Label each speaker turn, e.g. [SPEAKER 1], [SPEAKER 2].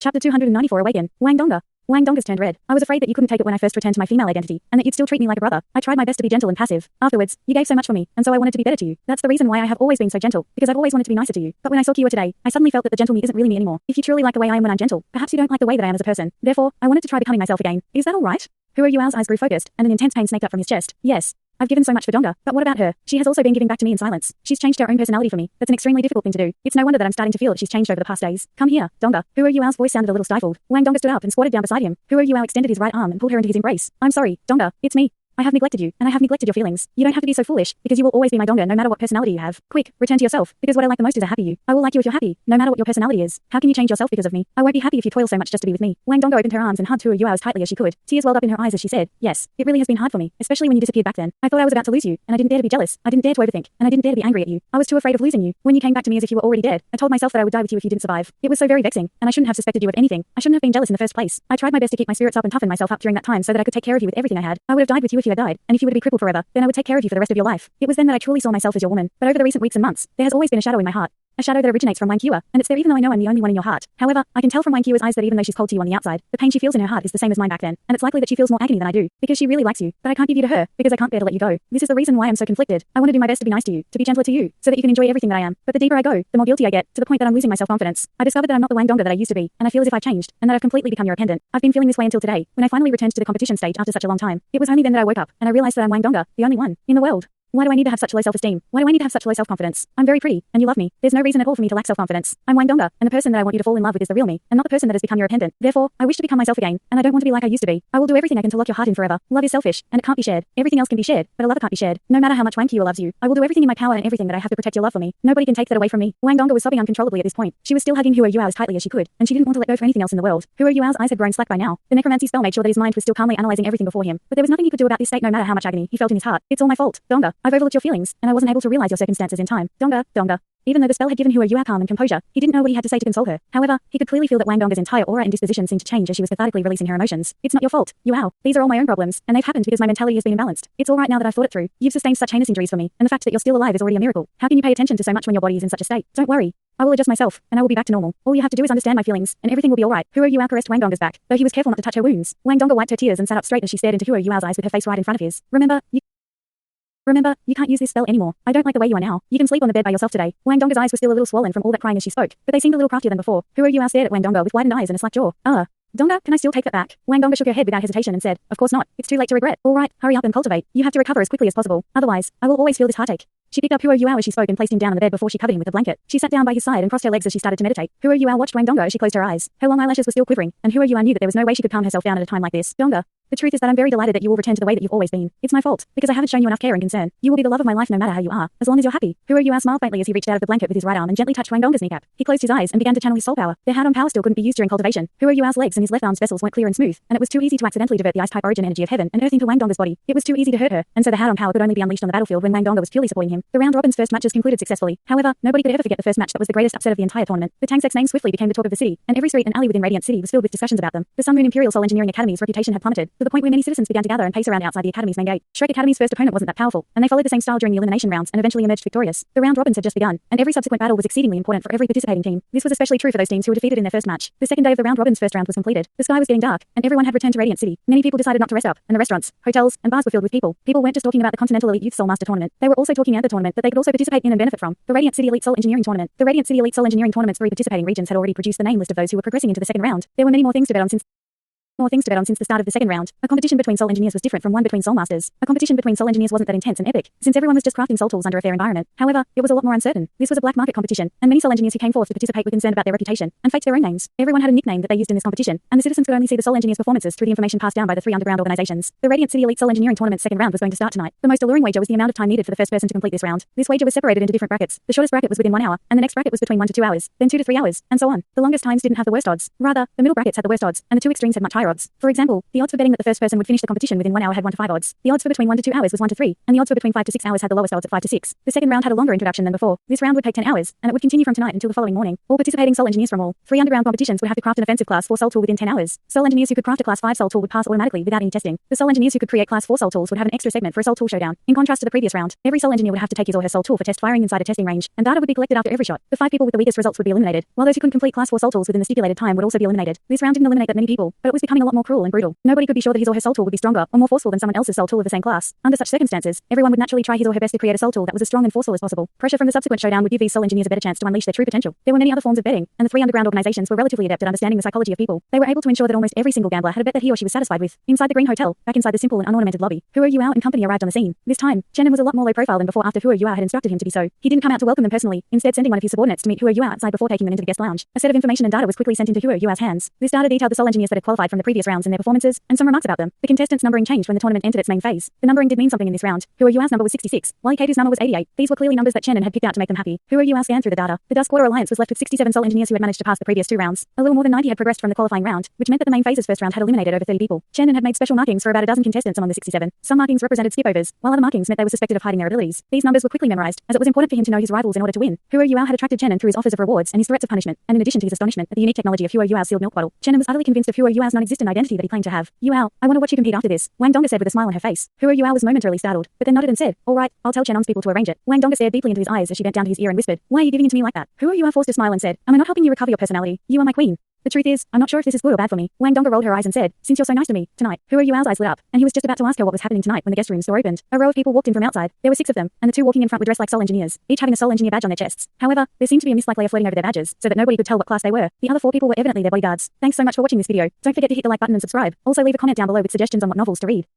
[SPEAKER 1] Chapter 294 Awaken. Wang Donga. Wang Donga's turned red. I was afraid that you couldn't take it when I first returned to my female identity, and that you'd still treat me like a brother. I tried my best to be gentle and passive. Afterwards, you gave so much for me, and so I wanted to be better to you. That's the reason why I have always been so gentle, because I've always wanted to be nicer to you. But when I saw Kiwa today, I suddenly felt that the gentle me isn't really me anymore. If you truly like the way I am when I'm gentle, perhaps you don't like the way that I am as a person. Therefore, I wanted to try becoming myself again. Is that all right? Who are you? Ao's eyes grew focused, and an intense pain snaked up from his chest. Yes. I've given so much for Donga, but what about her? She has also been giving back to me in silence. She's changed her own personality for me. That's an extremely difficult thing to do. It's no wonder that I'm starting to feel that she's changed over the past days. Come here, Donga. Who are you? Ao's voice sounded a little stifled. Wang Donga stood up and squatted down beside him. Who are you? Ao extended his right arm and pulled her into his embrace. I'm sorry, Donga. It's me. I have neglected you, and I have neglected your feelings. You don't have to be so foolish, because you will always be my Donga no matter what personality you have. Quick, return to yourself, because what I like the most is a happy you. I will like you if you're happy, no matter what your personality is. How can you change yourself because of me? I won't be happy if you toil so much just to be with me. Wang Donga opened her arms and hugged Hu Yao as tightly as she could. Tears welled up in her eyes as she said, yes, it really has been hard for me, especially when you disappeared back then. I thought I was about to lose you, and I didn't dare to be jealous. I didn't dare to overthink, and I didn't dare to be angry at you. I was too afraid of losing you. When you came back to me as if you were already dead, I told myself that I would die with you if you didn't survive. It was so very vexing, and I shouldn't have suspected you of anything. I shouldn't have been jealous in the first place. I tried my best to keep my spirits up and toughen myself up during that time so that I could take care of you with everything I had. I would have died with you if you had died, and if you were to be crippled forever, then I would take care of you for the rest of your life. It was then that I truly saw myself as your woman. But over the recent weeks and months, there has always been a shadow in my heart. A shadow that originates from Wang Qiwa, and it's there even though I know I'm the only one in your heart. However, I can tell from Wang Qiwa's eyes that even though she's cold to you on the outside, the pain she feels in her heart is the same as mine back then, and it's likely that she feels more agony than I do, because she really likes you, but I can't give you to her, because I can't bear to let you go. This is the reason why I'm so conflicted. I want to do my best to be nice to you, to be gentler to you, so that you can enjoy everything that I am. But the deeper I go, the more guilty I get, to the point that I'm losing my self-confidence. I discovered that I'm not the Wang Donga that I used to be, and I feel as if I've changed, and that I've completely become your attendant. I've been feeling this way until today, when I finally returned to the competition stage after such a long time. It was only then that I woke up, and I realized that I'm Wang Donga, the only one in the world. Why do I need to have such low self-esteem? Why do I need to have such low self-confidence? I'm very pretty, and you love me. There's no reason at all for me to lack self-confidence. I'm Wang Donga, and the person that I want you to fall in love with is the real me, and not the person that has become your attendant. Therefore, I wish to become myself again, and I don't want to be like I used to be. I will do everything I can to lock your heart in forever. Love is selfish, and it can't be shared. Everything else can be shared, but a lover can't be shared. No matter how much Wang Qiwa loves you, I will do everything in my power and everything that I have to protect your love for me. Nobody can take that away from me. Wang Donga was sobbing uncontrollably at this point. She was still hugging Hu Yao as tightly as she could, and she didn't want to let go for anything else in the world. Hu Yao's eyes had grown slack by now. The necromancy spell made sure that his mind was still calmly analyzing everything before him, but there was nothing he could do about this state no matter how much agony he felt in his heart. It's all my fault, Donga. I've overlooked your feelings, and I wasn't able to realize your circumstances in time. Donga. Even though the spell had given Hu Yao calm and composure, he didn't know what he had to say to console her. However, he could clearly feel that Wang Donga's entire aura and disposition seemed to change as she was cathartically releasing her emotions. It's not your fault, Yao. These are all my own problems, and they've happened because my mentality has been imbalanced. It's all right now that I've thought it through. You've sustained such heinous injuries for me, and the fact that you're still alive is already a miracle. How can you pay attention to so much when your body is in such a state? Don't worry. I will adjust myself, and I will be back to normal. All you have to do is understand my feelings, and everything will be alright. Hu Yao caressed Wang Donga's back, though he was careful not to touch her wounds. Wang Donga wiped her tears and sat up straight as she stared into Hu Yao's eyes with her face right in front of his. Remember, you can't use this spell anymore. I don't like the way you are now. You can sleep on the bed by yourself today. Wang Donga's eyes were still a little swollen from all that crying as she spoke, but they seemed a little craftier than before. Hu Yao stared at Wang Donga with widened eyes and a slack jaw. Donga, can I still take that back? Wang Donga shook her head without hesitation and said, of course not. It's too late to regret. All right, hurry up and cultivate. You have to recover as quickly as possible. Otherwise, I will always feel this heartache. She picked up Hu Yao as she spoke and placed him down on the bed before she covered him with a blanket. She sat down by his side and crossed her legs as she started to meditate. Hu Yao watched Wang Donga as she closed her eyes. Her long eyelashes were still quivering, and Hu Yao knew that there was no way she could calm herself down at a time like this. Donga, the truth is that I'm very delighted that you will return to the way that you've always been. It's my fault, because I haven't shown you enough care and concern. You will be the love of my life no matter how you are, as long as you're happy. Hu Yao smiled faintly as he reached out of the blanket with his right arm and gently touched Wang Donga's kneecap. He closed his eyes and began to channel his soul power. Their hard-on power still couldn't be used during cultivation. Hu Yao's legs and his left arm's vessels weren't clear and smooth, and it was too easy to accidentally divert the ice-type origin energy of heaven and earth into Wang Donga's body. It was too easy to hurt her, and so the hard-on power could only be unleashed on the battlefield when Wang Donga was purely supporting him. The round robin's first matches concluded successfully. However, nobody could ever forget the first match that was the greatest upset of the entire tournament. The Tang Sect's name swiftly became the talk of the city, and every street and alley within Radiant City was filled with discussions about them. The Sun Moon Imperial Soul Engineering Academy's reputation had plummeted, to the point where many citizens began to gather and pace around outside the academy's main gate. Shrek Academy's first opponent wasn't that powerful, and they followed the same style during the elimination rounds and eventually emerged victorious. The round robins had just begun, and every subsequent battle was exceedingly important for every participating team. This was especially true for those teams who were defeated in their first match. The second day of the round robin's first round was completed. The sky was getting dark, and everyone had returned to Radiant City. Many people decided not to rest up, and the restaurants, hotels, and bars were filled with people. People weren't just talking about the Continental Elite Youth Soul Master Tournament. They were also talking about the tournament that they could also participate in and benefit from, the Radiant City Elite Soul Engineering Tournament. The Radiant City Elite Soul Engineering Tournament's 3 participating regions had already produced the name list of those who were progressing into the second round. There were many more things to bet on since the start of the second round. A competition between soul engineers was different from one between soul masters. A competition between soul engineers wasn't that intense and epic, since everyone was just crafting soul tools under a fair environment. However, it was a lot more uncertain. This was a black market competition, and many soul engineers who came forth to participate were concerned about their reputation and faked their own names. Everyone had a nickname that they used in this competition, and the citizens could only see the soul engineers' performances through the information passed down by the 3 underground organizations. The Radiant City Elite Soul Engineering Tournament's second round was going to start tonight. The most alluring wager was the amount of time needed for the first person to complete this round. This wager was separated into different brackets. The shortest bracket was within 1 hour, and the next bracket was between 1 to 2 hours, then 2 to 3 hours, and so on. The longest times didn't have the worst odds. Rather, the middle brackets had the worst odds, and the two extremes had much higher odds. odds. For example, the odds for betting that the first person would finish the competition within 1 hour had 1 to 5 odds. The odds for between 1 to 2 hours was 1 to 3, and the odds for between 5 to 6 hours had the lowest odds at 5 to 6. The second round had a longer introduction than before. This round would take 10 hours, and it would continue from tonight until the following morning. All participating soul engineers from all 3 underground competitions would have to craft an offensive class 4 soul tool within 10 hours. Soul engineers who could craft a class 5 soul tool would pass automatically without any testing. The soul engineers who could create class 4 soul tools would have an extra segment for a soul tool showdown. In contrast to the previous round, every soul engineer would have to take his or her soul tool for test firing inside a testing range, and data would be collected after every shot. The 5 people with the weakest results would be eliminated, while those who couldn't complete class 4 soul tools within the stipulated time would also be eliminated. This round didn't eliminate that many people, but it was becoming a lot more cruel and brutal. Nobody could be sure that his or her soul tool would be stronger or more forceful than someone else's soul tool of the same class. Under such circumstances, everyone would naturally try his or her best to create a soul tool that was as strong and forceful as possible. Pressure from the subsequent showdown would give these soul engineers a better chance to unleash their true potential. There were many other forms of betting, and the 3 underground organizations were relatively adept at understanding the psychology of people. They were able to ensure that almost every single gambler had a bet that he or she was satisfied with. Inside the Green Hotel, back inside the simple and unornamented lobby, Huo Yuao and company arrived on the scene. This time, Shannon was a lot more low profile than before after Huo Yuao had instructed him to be so. He didn't come out to welcome them personally, instead sending one of his subordinates to meet Huo Yuao outside before taking them into the guest lounge. A set of information and data was quickly sent into Huo Yuao's hands. This data detailed the soul engineers that had qualified from the previous rounds and their performances, and some remarks about them. The contestants' numbering changed when the tournament entered its main phase. The numbering did mean something in this round. Huo Yuao's number was 66, while Iketu's number was 88. These were clearly numbers that Shannon had picked out to make them happy. Huo Yuao scanned through the data. The Dusk Quarter Alliance was left with 67 soul engineers who had managed to pass the previous 2 rounds. A little more than 90 had progressed from the qualifying round, which meant that the main phase's first round had eliminated over 30 people. Shannon had made special markings for about a dozen contestants among the 67. Some markings represented skipovers, while other markings meant they were suspected of hiding their abilities. These numbers were quickly memorized, as it was important for him to know his rivals in order to win. Huo Yuao had attracted Shannon through his offers of rewards and his threats of punishment, and in addition to his astonishment at the unique technology of Huo Yuao's sealed milk bottle, Shannon was utterly convinced of Huo Yuao's non-existent identity that he claimed to have. Yuao, I want to watch you compete after this, Wang Donga said with a smile on her face. Huo Yuao was momentarily startled, but then nodded and said, all right, I'll tell Shannon's people to arrange it. Wang Donga stared deeply into his eyes as she bent down to his ear and whispered, why are you giving in to me like that? Huo Yuao forced a smile and said, am I not helping you recover your personality? You are my queen. The truth is, I'm not sure if this is good or bad for me. Wang Donga rolled her eyes and said, since you're so nice to me, tonight. Huo Yuao's eyes lit up, and he was just about to ask her what was happening tonight when the guest room's door opened. A row of people walked in from outside. There were 6 of them, and the 2 walking in front were dressed like soul engineers, each having a soul engineer badge on their chests. However, there seemed to be a mist-like layer floating over their badges, so that nobody could tell what class they were. The other 4 people were evidently their bodyguards. Thanks so much for watching this video. Don't forget to hit the like button and subscribe. Also leave a comment down below with suggestions on what novels to read.